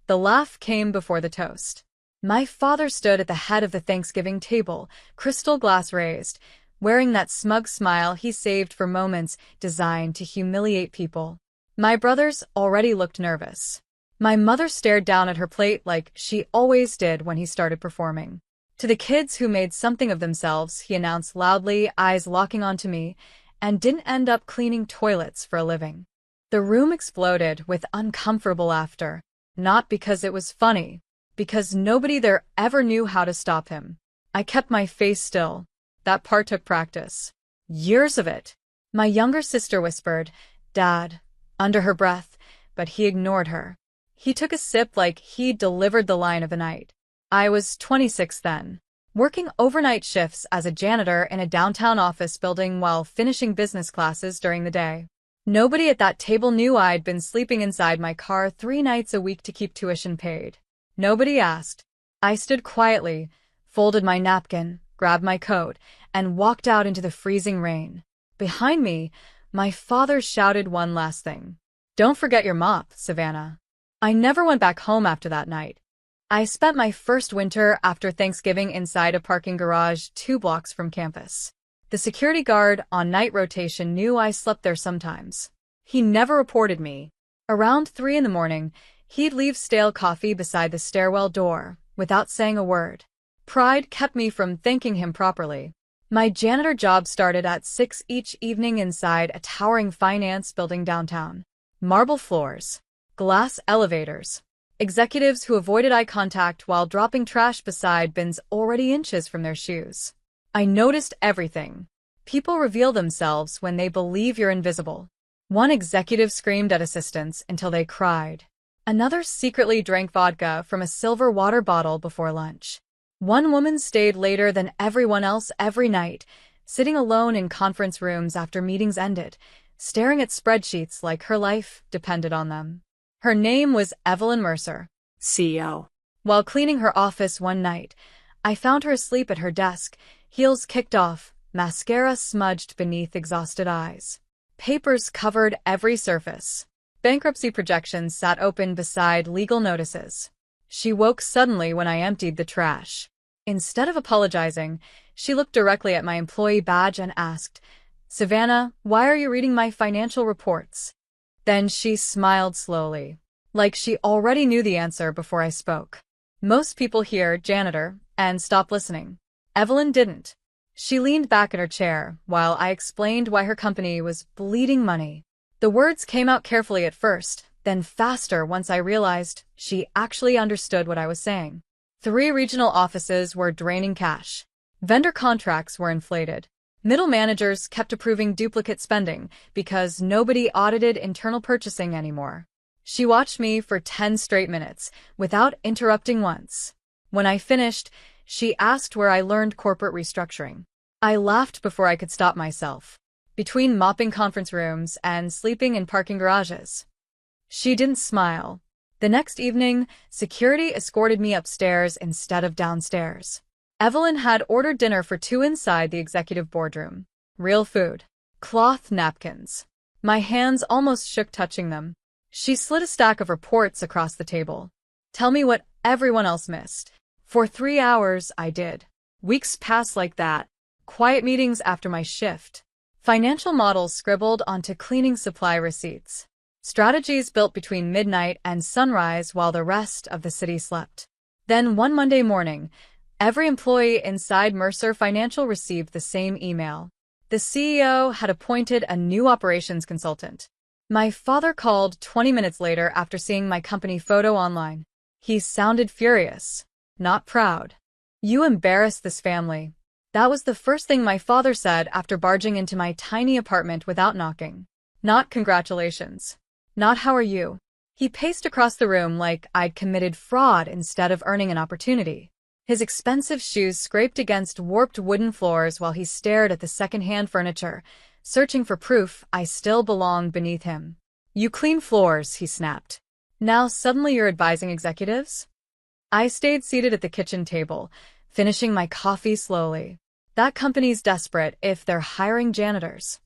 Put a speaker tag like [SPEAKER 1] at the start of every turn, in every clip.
[SPEAKER 1] The laugh came before the toast. My father stood at the head of the Thanksgiving table, crystal glass raised, wearing that smug smile he saved for moments designed to humiliate people. My brothers already looked nervous. My mother stared down at her plate like she always did when he started performing. To the kids who made something of themselves, he announced loudly, eyes locking onto me, and didn't end up cleaning toilets for a living. The room exploded with uncomfortable laughter, not because it was funny, because nobody there ever knew how to stop him. I kept my face still. That part took practice. Years of it. My younger sister whispered, "Dad," under her breath, but he ignored her. He took a sip like he'd delivered the line of the night. I was 26 then, working overnight shifts as a janitor in a downtown office building while finishing business classes during the day. Nobody at that table knew I'd been sleeping inside my car 3 nights a week to keep tuition paid. Nobody asked. I stood quietly, folded my napkin, grabbed my coat, and walked out into the freezing rain. Behind me, my father shouted one last thing. "Don't forget your mop, Savannah." I never went back home after that night. I spent my first winter after Thanksgiving inside a parking garage 2 blocks from campus. The security guard on night rotation knew I slept there sometimes. He never reported me. Around 3 in the morning, he'd leave stale coffee beside the stairwell door, without saying a word. Pride kept me from thanking him properly. My janitor job started at 6 each evening inside a towering finance building downtown. Marble floors. Glass elevators. Executives who avoided eye contact while dropping trash beside bins already inches from their shoes. I noticed everything. People reveal themselves when they believe you're invisible. One executive screamed at assistants until they cried. Another secretly drank vodka from a silver water bottle before lunch. One woman stayed later than everyone else every night, sitting alone in conference rooms after meetings ended, staring at spreadsheets like her life depended on them. Her name was Evelyn Mercer, CEO. While cleaning her office one night, I found her asleep at her desk, heels kicked off, mascara smudged beneath exhausted eyes. Papers covered every surface. Bankruptcy projections sat open beside legal notices. She woke suddenly when I emptied the trash. Instead of apologizing, she looked directly at my employee badge and asked, "Savannah, why are you reading my financial reports?" Then she smiled slowly, like she already knew the answer before I spoke. Most people hear "janitor" and stop listening. Evelyn didn't. She leaned back in her chair while I explained why her company was bleeding money. The words came out carefully at first, then faster once I realized she actually understood what I was saying. 3 regional offices were draining cash. Vendor contracts were inflated. Middle managers kept approving duplicate spending because nobody audited internal purchasing anymore. She watched me for 10 straight minutes, without interrupting once. When I finished, she asked where I learned corporate restructuring. I laughed before I could stop myself. Between mopping conference rooms and sleeping in parking garages. She didn't smile. The next evening, security escorted me upstairs instead of downstairs. Evelyn had ordered dinner for 2 inside the executive boardroom. Real food. Cloth napkins. My hands almost shook touching them. She slid a stack of reports across the table. "Tell me what everyone else missed." For 3 hours, I did. Weeks passed like that. Quiet meetings after my shift. Financial models scribbled onto cleaning supply receipts. Strategies built between midnight and sunrise while the rest of the city slept. Then one Monday morning, every employee inside Mercer Financial received the same email. The CEO had appointed a new operations consultant. My father called 20 minutes later after seeing my company photo online. He sounded furious, not proud. "You embarrassed this family." That was the first thing my father said after barging into my tiny apartment without knocking. Not "congratulations." Not "how are you." He paced across the room like I'd committed fraud instead of earning an opportunity. His expensive shoes scraped against warped wooden floors while he stared at the second-hand furniture, searching for proof I still belonged beneath him. "You clean floors," he snapped. "Now suddenly you're advising executives?" I stayed seated at the kitchen table, finishing my coffee slowly. That company's desperate if they're hiring janitors.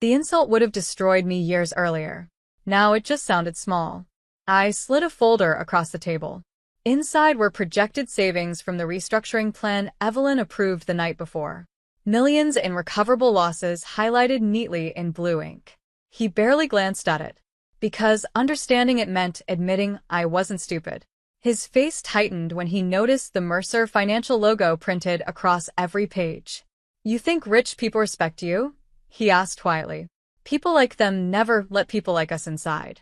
[SPEAKER 1] The insult would have destroyed me years earlier. Now it just sounded small. I slid a folder across the table. Inside were projected savings from the restructuring plan Evelyn approved the night before. Millions in recoverable losses highlighted neatly in blue ink. He barely glanced at it, because understanding it meant admitting I wasn't stupid. His face tightened when he noticed the Mercer Financial logo printed across every page. "You think rich people respect you?" he asked quietly. "People like them never let people like us inside."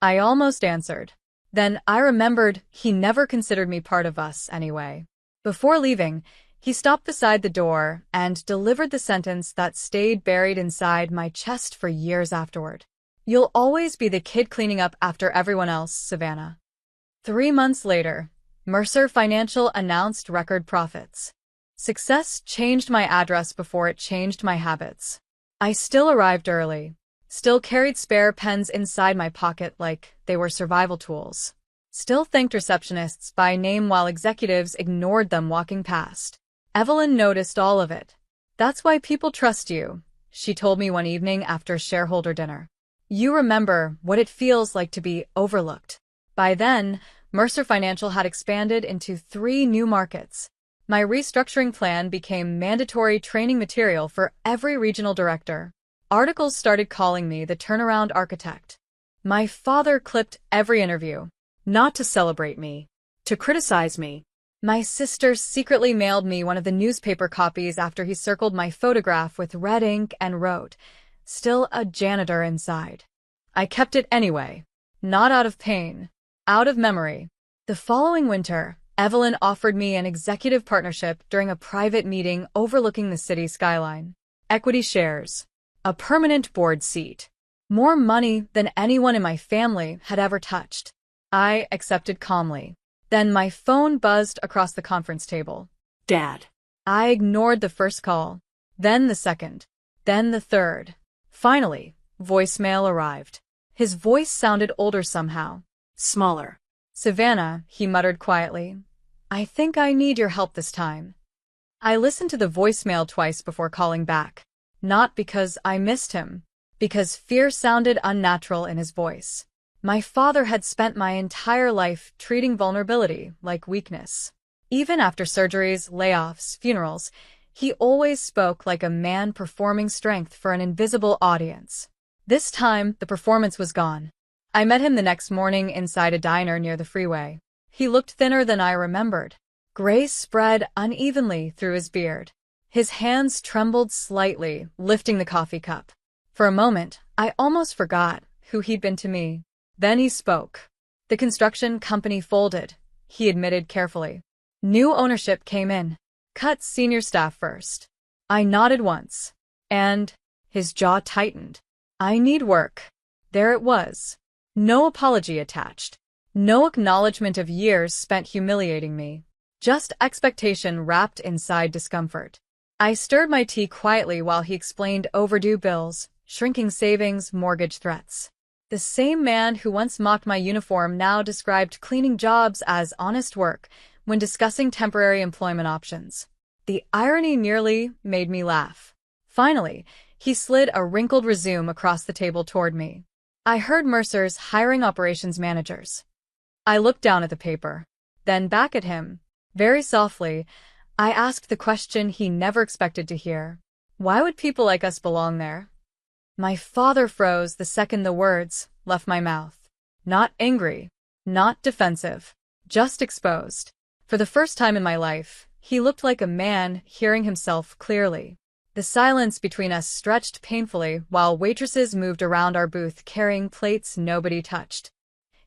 [SPEAKER 1] I almost answered. Then I remembered he never considered me part of us anyway. Before leaving, he stopped beside the door and delivered the sentence that stayed buried inside my chest for years afterward. "You'll always be the kid cleaning up after everyone else, Savannah." 3 months later, Mercer Financial announced record profits. Success changed my address before it changed my habits. I still arrived early, still carried spare pens inside my pocket like they were survival tools, still thanked receptionists by name while executives ignored them walking past. Evelyn noticed all of it. "That's why people trust you," she told me one evening after shareholder dinner. "You remember what it feels like to be overlooked." By then, Mercer Financial had expanded into 3 new markets. My restructuring plan became mandatory training material for every regional director. Articles started calling me the turnaround architect. My father clipped every interview, not to celebrate me, to criticize me. My sister secretly mailed me one of the newspaper copies after he circled my photograph with red ink and wrote, "Still a janitor inside." I kept it anyway, not out of pain, out of memory. The following winter, Evelyn offered me an executive partnership during a private meeting overlooking the city skyline. Equity shares, a permanent board seat, more money than anyone in my family had ever touched. I accepted calmly. Then my phone buzzed across the conference table. "Dad." I ignored the first call, then the second, then the third. Finally, voicemail arrived. His voice sounded older somehow. "Smaller." "Savannah," he muttered quietly. "I think I need your help this time." I listened to the voicemail twice before calling back. Not because I missed him, because fear sounded unnatural in his voice. My father had spent my entire life treating vulnerability like weakness. Even after surgeries, layoffs, funerals, he always spoke like a man performing strength for an invisible audience. This time, the performance was gone. I met him the next morning inside a diner near the freeway. He looked thinner than I remembered. Gray spread unevenly through his beard. His hands trembled slightly, lifting the coffee cup. For a moment, I almost forgot who he'd been to me. Then he spoke. "The construction company folded," he admitted carefully. "New ownership came in. Cut senior staff first." I nodded once. And his jaw tightened. "I need work." There it was. No apology attached. No acknowledgement of years spent humiliating me. Just expectation wrapped inside discomfort. I stirred my tea quietly while he explained overdue bills, shrinking savings, mortgage threats. The same man who once mocked my uniform now described cleaning jobs as honest work when discussing temporary employment options. The irony nearly made me laugh. Finally, he slid a wrinkled resume across the table toward me. "I heard Mercer's hiring operations managers." I looked down at the paper, then back at him. Very softly, I asked the question he never expected to hear. "Why would people like us belong there?" My father froze the second the words left my mouth. Not angry, not defensive, just exposed. For the first time in my life, he looked like a man hearing himself clearly. The silence between us stretched painfully while waitresses moved around our booth carrying plates nobody touched.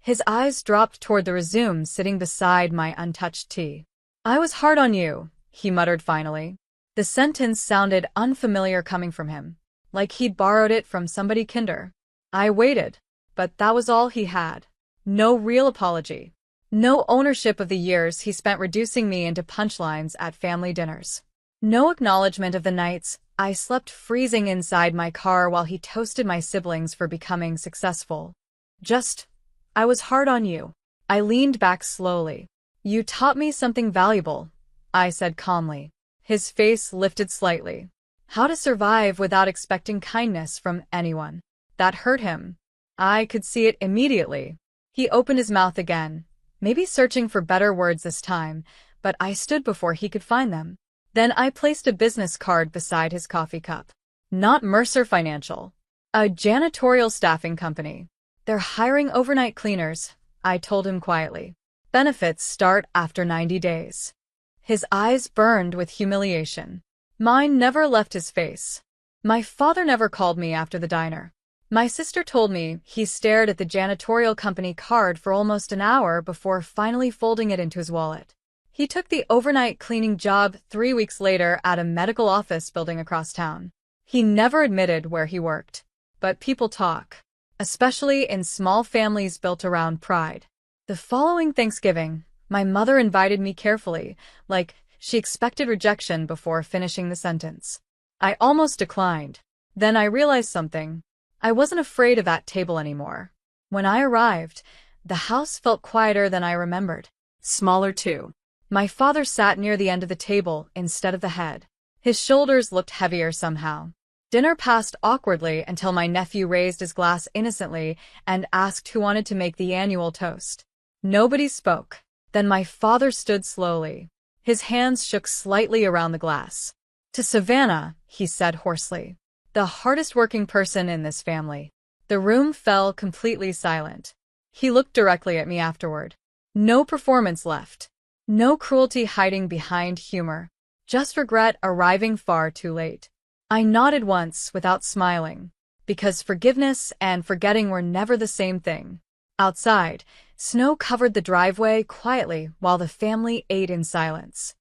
[SPEAKER 1] His eyes dropped toward the resume sitting beside my untouched tea. "I was hard on you," he muttered finally. The sentence sounded unfamiliar coming from him, like he'd borrowed it from somebody kinder. I waited, but that was all he had. No real apology. No ownership of the years he spent reducing me into punchlines at family dinners. No acknowledgement of the nights I slept freezing inside my car while he toasted my siblings for becoming successful. Just, "I was hard on you." I leaned back slowly. "You taught me something valuable," I said calmly. His face lifted slightly. How to survive without expecting kindness from anyone. That hurt him. I could see it immediately. He opened his mouth again, maybe searching for better words this time, but I stood before he could find them. Then I placed a business card beside his coffee cup. Not Mercer Financial. A janitorial staffing company. They're hiring overnight cleaners, I told him quietly. Benefits start after 90 days. His eyes burned with humiliation. Mine never left his face. My father never called me after the diner. My sister told me he stared at the janitorial company card for almost an hour before finally folding it into his wallet. He took the overnight cleaning job 3 weeks later at a medical office building across town. He never admitted where he worked. But people talk, especially in small families built around pride. The following Thanksgiving, my mother invited me carefully, like she expected rejection before finishing the sentence. I almost declined. Then I realized something. I wasn't afraid of that table anymore. When I arrived, the house felt quieter than I remembered. Smaller too. My father sat near the end of the table instead of the head. His shoulders looked heavier somehow. Dinner passed awkwardly until my nephew raised his glass innocently and asked who wanted to make the annual toast. Nobody spoke. Then my father stood slowly. His hands shook slightly around the glass. To Savannah, he said hoarsely. The hardest working person in this family. The room fell completely silent. He looked directly at me afterward. No performance left. No cruelty hiding behind humor. Just regret arriving far too late. I nodded once without smiling, because forgiveness and forgetting were never the same thing. Outside, snow covered the driveway quietly while the family ate in silence.